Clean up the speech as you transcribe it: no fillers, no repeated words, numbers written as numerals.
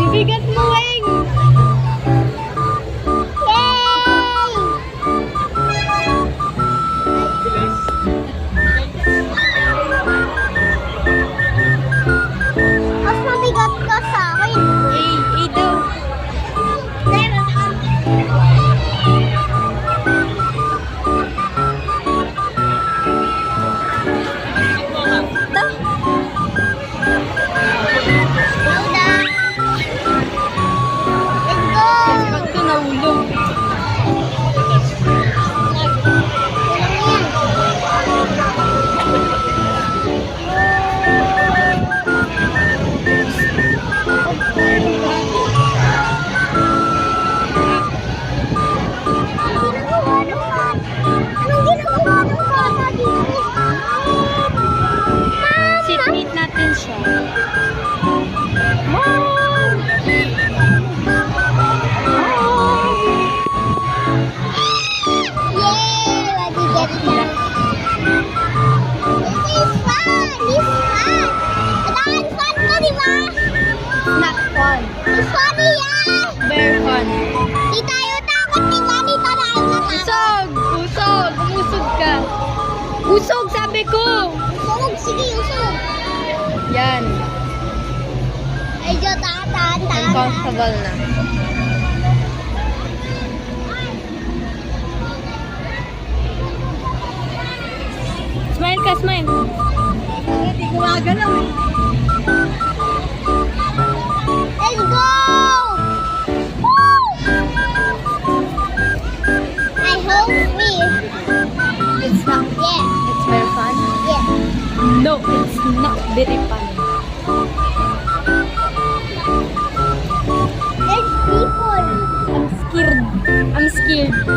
Ang bigat mo, Weng! Yay! Mas mabigat ka sa akin. A daw. Pag ito nahulog. Seatmate natin siya. Mom! Not fun. Very fun. Usog! Usog! Umusog ka. Usog, sabi ko! Sige, usog. Yan. Ay, Diyo, tahan. Uncomfortable na. Smile ka, smile. Hindi gumagalaw eh. Let's go! Woo! I hope we. It's not. Yeah, It's very fun. yeah. No, it's not very fun. There's people. I'm scared. I'm scared.